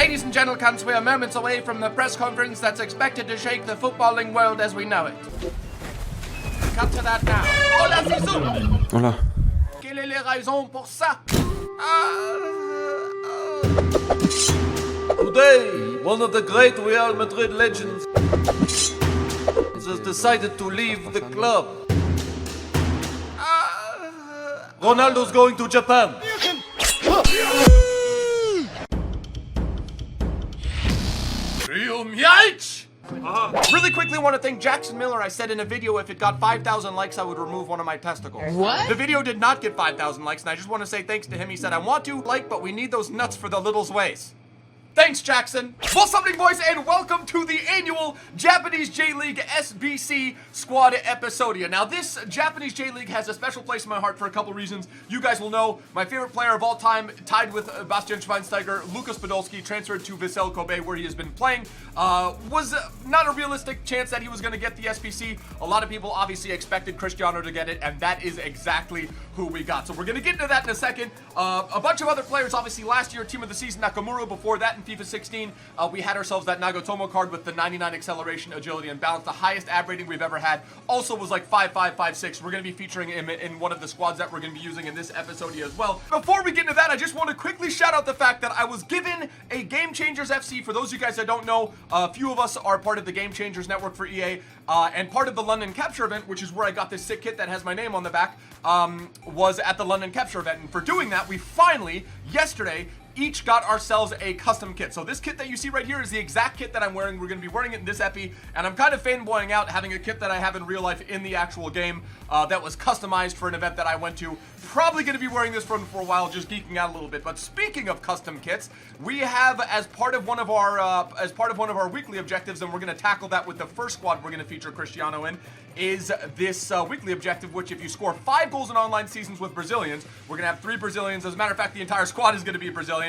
Ladies and gentlemen, we are moments away from the press conference that's expected to shake the footballing world as we know it. Cut to that now. Hola, Zizou! Hola. Quelle est la raison pour ça? Today, one of the great Real Madrid legends has decided to leave the club. Ronaldo's going to Japan. Really quickly want to thank Jackson Miller. I said in a video if it got 5,000 likes, I would remove one of my testicles. What? The video did not get 5,000 likes, and I just want to say thanks to him. He said, I want to like, but we need those nuts for the little's ways. Thanks, Jackson. What's up, boys, and welcome to the annual Japanese J-League SBC Squad Episodia. Now, this Japanese J-League has a special place in my heart for a couple reasons. You guys will know my favorite player of all time, tied with Bastian Schweinsteiger, Lukas Podolski, transferred to Vissel Kobe, where he has been playing. Was not a realistic chance that he was going to get the SBC. A lot of people obviously expected Cristiano to get it, and that is exactly who we got. So we're going to get into that in a second. A bunch of other players, obviously, last year, Team of the Season, Nakamura. Before that, in FIFA 16, we had ourselves that Nagatomo card with the 99 acceleration, agility, and balance. The highest ab rating we've ever had. Also was like 5.5, 5.6. We're going to be featuring him in one of the squads that we're going to be using in this episode as well. Before we get into that, I just want to quickly shout out the fact that I was given a Game Changers FC. For those of you guys that don't know, a few of us are part of the Game Changers network for EA, and part of the London Capture event, which is where I got this sick kit that has my name on the back, was at the London Capture event. And for doing that, we finally, yesterday, each got ourselves a custom kit. So this kit that you see right here is the exact kit that I'm wearing. We're going to be wearing it in this epi, and I'm kind of fanboying out having a kit that I have in real life in the actual game that was customized for an event that I went to. Probably going to be wearing this one for a while, just geeking out a little bit. But speaking of custom kits, we have as part of one of our weekly objectives, and we're going to tackle that with the first squad we're going to feature Cristiano in, is this weekly objective, which if you score 5 goals in online seasons with Brazilians, we're going to have 3 Brazilians. As a matter of fact, the entire squad is going to be Brazilian.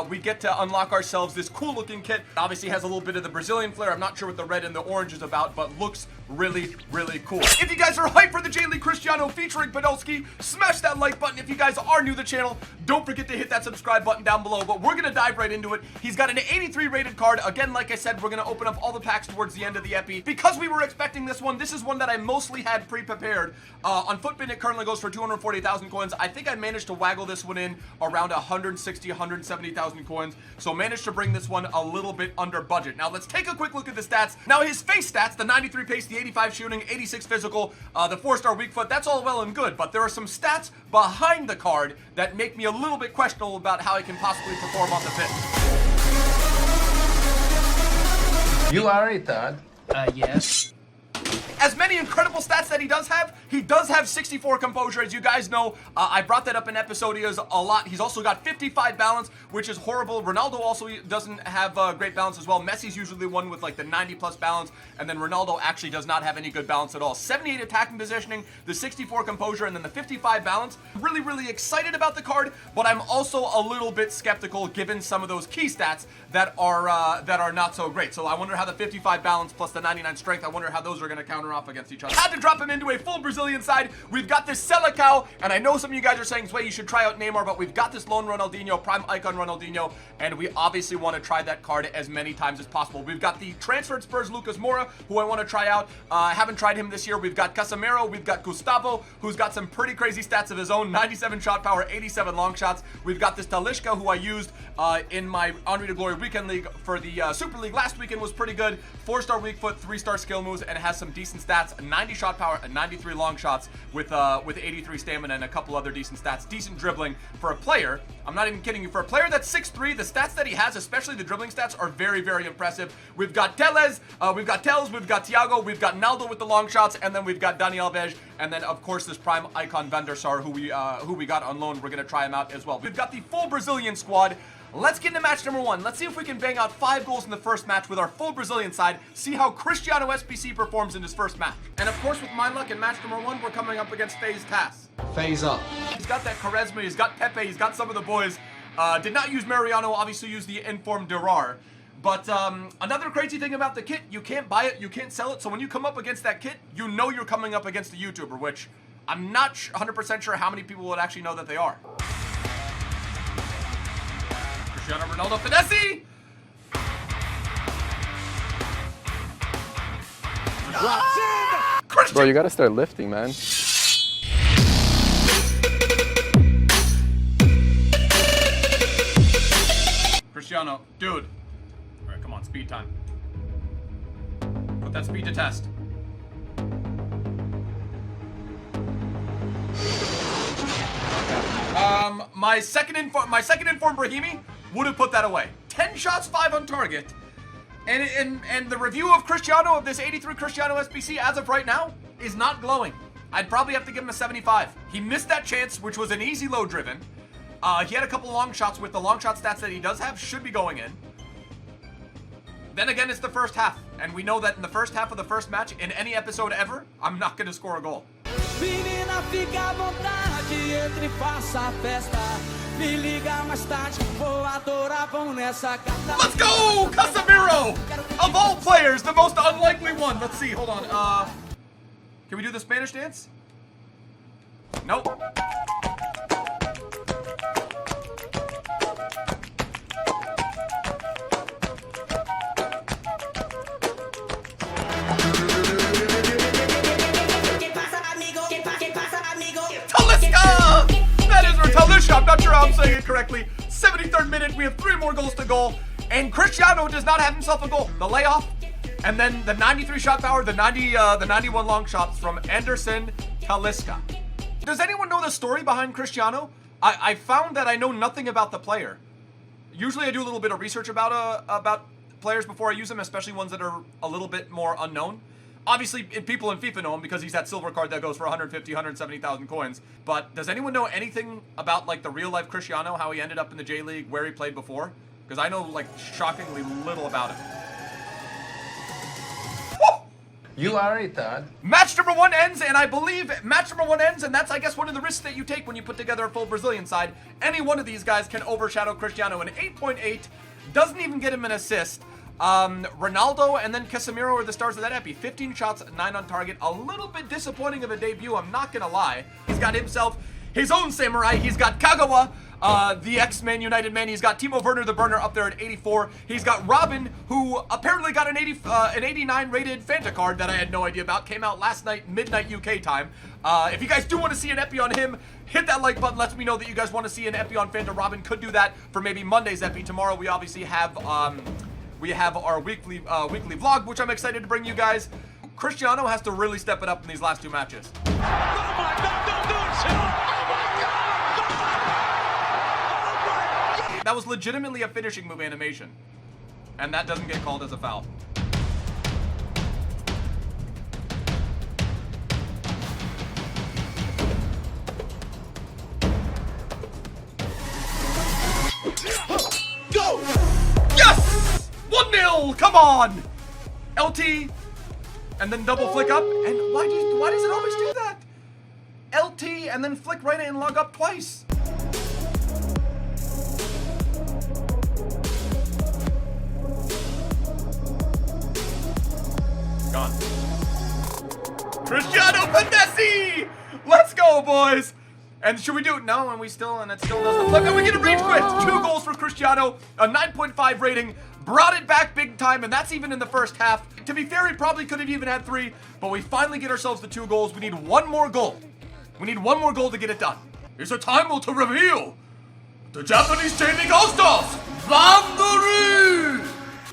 We get to unlock ourselves this cool looking kit. Obviously has a little bit of the Brazilian flair. I'm not sure what the red and the orange is about, but looks really, really cool. If you guys are hyped for the J-League Cristiano featuring Podolski, smash that like button. If you guys are new to the channel, don't forget to hit that subscribe button down below, but we're going to dive right into it. He's got an 83 rated card. Again, like I said, we're going to open up all the packs towards the end of the epi. Because we were expecting this one, this is one that I mostly had pre-prepared. On Footbin, it currently goes for 240,000 coins. I think I managed to waggle this one in around 160, 170,000 coins. So managed to bring this one a little bit under budget. Now let's take a quick look at the stats. Now his face stats, the 93 pace, the 85 shooting, 86 physical, the 4-star weak foot, that's all well and good. But there are some stats behind the card that make me a little bit questionable about how he can possibly perform on the pitch. You are a retard. Yes. As many incredible stats that he does have 64 composure, as you guys know. I brought that up in episodios a lot. He's also got 55 balance, which is horrible. Ronaldo also doesn't have great balance as well. Messi's usually the one with like the 90 plus balance, and then Ronaldo actually does not have any good balance at all. 78 attacking positioning, the 64 composure, and then the 55 balance. Really, really excited about the card, but I'm also a little bit skeptical given some of those key stats that are not so great. So I wonder how the 55 balance plus the 99 strength, I wonder how those are going to counter off against each other. Had to drop him into a full Brazilian side. We've got this Selecao, and I know some of you guys are saying, Zway, you should try out Neymar, but we've got this lone Ronaldinho, prime icon Ronaldinho, and we obviously want to try that card as many times as possible. We've got the transferred Spurs Lucas Moura, who I want to try out. I haven't tried him this year. We've got Casemiro, we've got Gustavo, who's got some pretty crazy stats of his own, 97 shot power, 87 long shots. We've got this Talisca, who I used in my Henri de Glory Weekend League for the Super League last weekend, was pretty good. 4-star weak foot, 3-star skill moves, and has some decent stats, 90 shot power and 93 long shots with 83 stamina and a couple other decent stats. Decent dribbling for a player. I'm not even kidding you. For a player that's 6'3", the stats that he has, especially the dribbling stats, are very, very impressive. We've got Teles, we've got Tels, we've got Thiago, we've got Naldo with the long shots, and then we've got Dani Alves, and then of course this prime icon Van der Sar, who we got on loan. We're gonna try him out as well. We've got the full Brazilian squad. Let's get into match number 1. Let's see if we can bang out 5 goals in the first match with our full Brazilian side. See how Cristiano SBC performs in his first match. And of course, with my luck in match number 1, we're coming up against FaZe Tass. Phase up. He's got that charisma, he's got Pepe, he's got some of the boys. Did not use Mariano, obviously used the informed Durar. But another crazy thing about the kit, you can't buy it, you can't sell it. So when you come up against that kit, you know you're coming up against a YouTuber, which I'm not 100% sure how many people would actually know that they are. Cristiano Ronaldo finesse. Bro, you gotta start lifting, man. Cristiano, dude. All right, come on, speed time. Put that speed to test. My second informed Brahimi would have put that away. 10 shots, 5 on target. And the review of Cristiano, of this 83 Cristiano SBC as of right now, is not glowing. I'd probably have to give him a 75. He missed that chance, which was an easy low driven. He had a couple long shots with the long shot stats that he does have, should be going in. Then again, it's the first half. And we know that in the first half of the first match, in any episode ever, I'm not going to score a goal. Menina, fica à vontade, entre e faça a festa. Me liga mais tarde, vou adorar, vão nessa carta. Let's go! Casemiro! Of all players, the most unlikely one. Let's see, hold on. Can we do the Spanish dance? Nope. I'm not sure how I'm saying it correctly. 73rd minute, we have 3 more goals to goal, and Cristiano does not have himself a goal. The layoff, and then the 93 shot power, the 91 long shots from Anderson Talisca. Does anyone know the story behind Cristiano? I found that I know nothing about the player. Usually I do a little bit of research about players before I use them, especially ones that are a little bit more unknown. Obviously, people in FIFA know him because he's that silver card that goes for 150, 170,000 coins. But does anyone know anything about, like, the real-life Cristiano, how he ended up in the J League, where he played before? Because I know, like, shockingly little about him. Woo! You are retarded. Match number 1 ends, and I believe match number 1 ends, and that's, I guess, one of the risks that you take when you put together a full Brazilian side. Any one of these guys can overshadow Cristiano. An 8.8 doesn't even get him an assist. Ronaldo and then Casemiro are the stars of that epi. 15 shots, 9 on target. A little bit disappointing of a debut, I'm not gonna lie. He's got himself his own samurai. He's got Kagawa, the ex-Man United man. He's got Timo Werner, the burner, up there at 84. He's got Robin, who apparently got an 89 rated Fanta card that I had no idea about. Came out last night, midnight UK time. If you guys do want to see an epi on him, hit that like button. Lets me know that you guys want to see an epi on Fanta. Robin could do that for maybe Monday's epi. Tomorrow we obviously have our weekly vlog, which I'm excited to bring you guys. Cristiano has to really step it up in these last 2 matches. Oh my God, don't do it, Sil. Oh my God. Oh my God. That was legitimately a finishing move animation. And that doesn't get called as a foul. Go! Yes! 1-0! Come on! LT, and then double flick up. And why does it always do that? LT, and then flick right and log up twice. Gone. Cristiano Pandesi! Let's go, boys! And should we do it? No, and it still doesn't flip. And we get a rage quit. 2 goals for Cristiano, a 9.5 rating. Brought it back big time, and that's even in the first half. To be fair, he probably could have even had 3, but we finally get ourselves the 2 goals. We need 1 more goal. We need 1 more goal to get it done. It's a time to reveal the Japanese J League All-Stars, Vandari!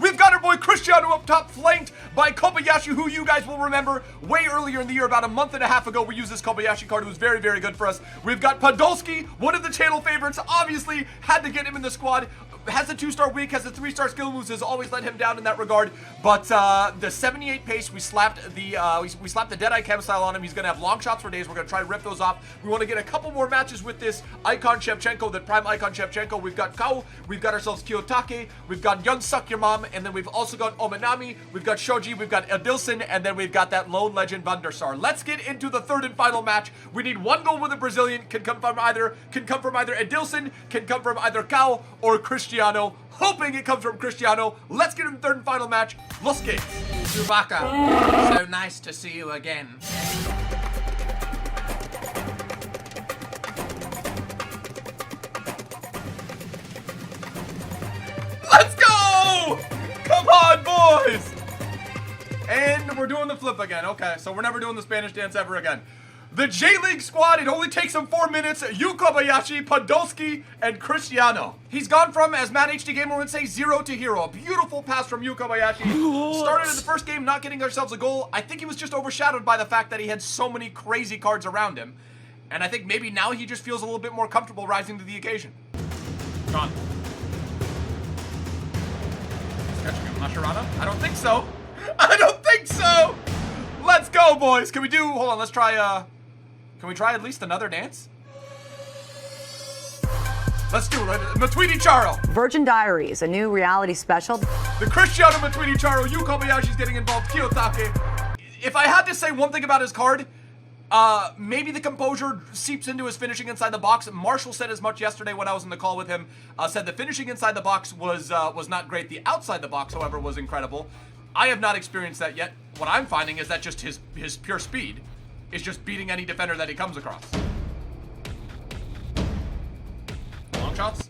We've got our boy Cristiano up top, flanked by Kobayashi, who you guys will remember way earlier in the year, about a month and a half ago, we used this Kobayashi card. It was very, very good for us. We've got Podolski, one of the channel favorites, obviously had to get him in the squad. Has a 2-star week, has a 3-star skill moves, has always let him down in that regard. But the 78 pace, we slapped the Deadeye Chem style on him. He's gonna have long shots for days. We're gonna try to rip those off. We want to get a couple more matches with this Icon Shevchenko, that prime Icon Shevchenko. We've got Kao, we've got ourselves Kiyotake, we've got Young Suck Your Mom, and then we've also got Omanami, we've got Shoji, we've got Edilson, and then we've got that lone legend Van der Sar. Let's get into the 3rd and final match. We need 1 goal with a Brazilian. Can come from either Edilson, can come from either Kao or Cristiano. Hoping it comes from Cristiano. Let's get him 3rd and final match. Los que. Chewbacca, so nice to see you again. Let's go! Come on, boys! And we're doing the flip again. Okay, so we're never doing the Spanish dance ever again. The J-League squad, it only takes him 4 minutes. Yu Kobayashi, Podolski, and Cristiano. He's gone from, as Matt HD Gamer would say, 0 to hero. A beautiful pass from Yu Kobayashi. Started in the first game not getting ourselves a goal. I think he was just overshadowed by the fact that he had so many crazy cards around him. And I think maybe now he just feels a little bit more comfortable rising to the occasion. Gone. Catching him, Mascherano? I don't think so. I don't think so. Let's go, boys. Can we do, hold on, let's try, can we try at least another dance? Let's do it. Matuidi Charo. Virgin Diaries, a new reality special. The Cristiano Matuidi Charo. Yu Kobayashi's getting involved. Kiyotake. If I had to say one thing about his card, maybe the composure seeps into his finishing inside the box. Marshall said as much yesterday when I was in the call with him. Said the finishing inside the box was not great. The outside the box, however, was incredible. I have not experienced that yet. What I'm finding is that just his pure speed is just beating any defender that he comes across. Long shots.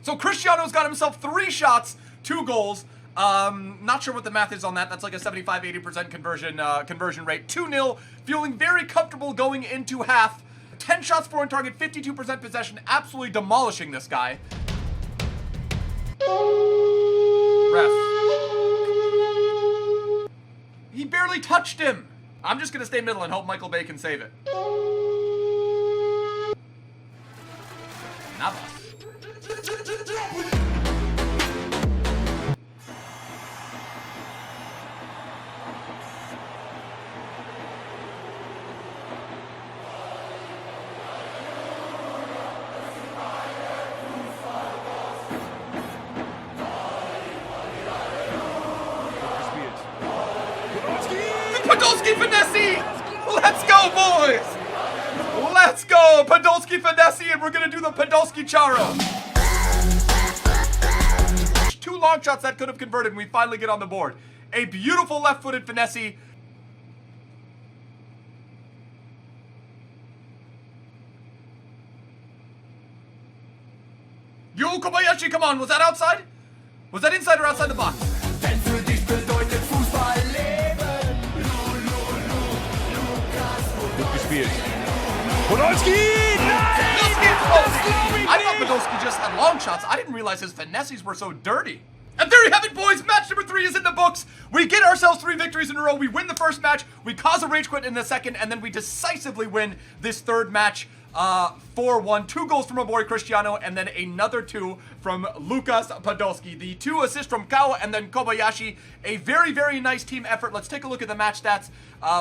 So Cristiano's got himself 3 shots, 2 goals. Not sure what the math is on that. That's like a 75-80% conversion rate. 2-0. Feeling very comfortable going into half. 10 shots, 4 on target, 52% possession. Absolutely demolishing this guy. Ref. He barely touched him. I'm just going to stay middle and hope Michael Bay can save it. Navas. Podolski Finesse! Let's go, boys! Let's go! Podolski Finesse, and we're gonna do the Podolski Charo. 2 long shots that could have converted, and we finally get on the board. A beautiful left-footed Finesse. Yu Kobayashi, come on, was that outside? Was that inside or outside the box? Podolski! I thought Podolski just had long shots. I didn't realize his finesses were so dirty. And there you have it, boys. Match number 3 is in the books. We get ourselves 3 victories in a row. We win the first match. We cause a rage quit in the second. And then we decisively win this third match 4-1. 2 goals from our boy Cristiano. And then another 2 from Lucas Podolski. The 2 assists from Kao and then Kobayashi. A very, very nice team effort. Let's take a look at the match stats.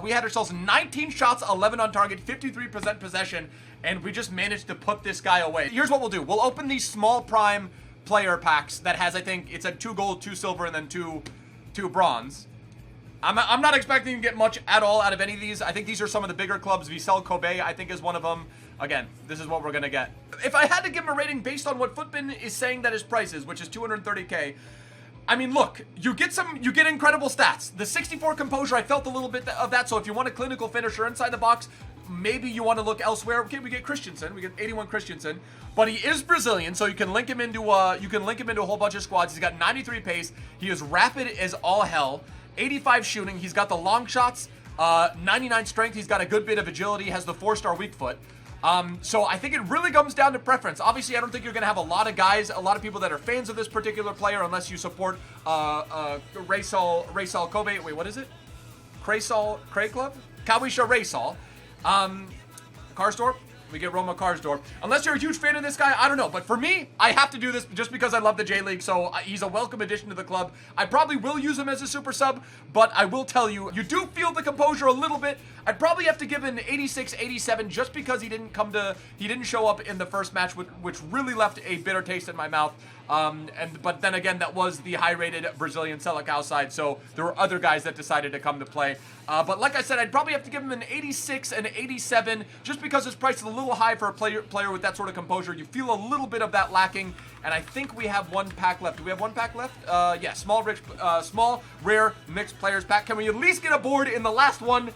We had ourselves 19 shots, 11 on target, 53% possession. And we just managed to put this guy away. Here's what we'll do. We'll open these small prime player packs that has, I think, it's a 2 gold, 2 silver, and then 2 bronze. I'm not expecting to get much at all out of any of these. I think these are some of the bigger clubs. Vissel Kobe, I think, is one of them. Again, this is what we're going to get. If I had to give him a rating based on what Footbin is saying that his price is, which is 230K, I mean, look, you get incredible stats. The 64 composure, I felt a little bit of that. So if you want a clinical finisher inside the box, maybe you want to look elsewhere. Okay, we get Christensen. We get 81 Christensen, but he is Brazilian, so you can link him into a whole bunch of squads. He's got 93 pace. He is rapid as all hell. 85 shooting. He's got the long shots. 99 strength. He's got a good bit of agility. Has the 4-star weak foot. So I think it really comes down to preference. Obviously, I don't think you're going to have a lot of guys, a lot of people that are fans of this particular player unless you support Raysal Kobe. Wait, what is it? Cray Club? Kawisha Raysal. Karsdorp. We get Roma Karsdorp. Unless you're a huge fan of this guy, I don't know. But for me, I have to do this just because I love the J-League, so he's a welcome addition to the club. I probably will use him as a super sub, but I will tell you, you do feel the composure a little bit. I'd probably have to give an 86, 87 just because he didn't show up in the first match, which really left a bitter taste in my mouth. But then again, that was the high-rated Brazilian Selecao side, so there were other guys that decided to come to play. But like I said, I'd probably have to give him an 86, an 87, just because his price is a little high for a player with that sort of composure. You feel a little bit of that lacking, and I think we have 1 pack left. Do we have 1 pack left? Yeah, small, rare, mixed players pack. Can we at least get a board in the last one?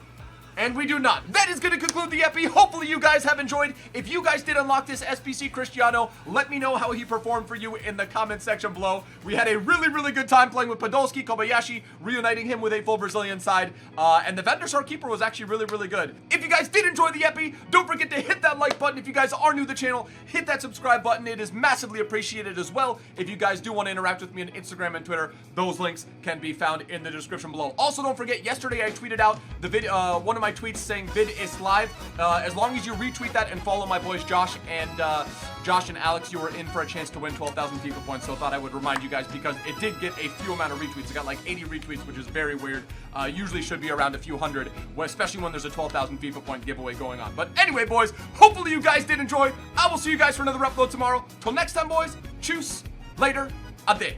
And we do not. That is going to conclude the epi. Hopefully you guys have enjoyed. If you guys did unlock this SBC Cristiano, let me know how he performed for you in the comment section below. We had a really, really good time playing with Podolski, Kobayashi, reuniting him with a full Brazilian side. And the Vendor Star Keeper was actually really, really good. If you guys did enjoy the epi, don't forget to hit that like button. If you guys are new to the channel, hit that subscribe button. It is massively appreciated as well. If you guys do want to interact with me on Instagram and Twitter, those links can be found in the description below. Also, don't forget, yesterday I tweeted out the video, one of my tweets saying vid is live. As long as you retweet that and follow my boys Josh and Alex, you were in for a chance to win 12,000 FIFA points. So I thought I would remind you guys because it did get a few amount of retweets. It got like 80 retweets, which is very weird. Usually should be around a few hundred, especially when there's a 12,000 FIFA point giveaway going on. But anyway, boys, hopefully you guys did enjoy. I will see you guys for another upload tomorrow. Till next time, boys, tschüss, later, ade.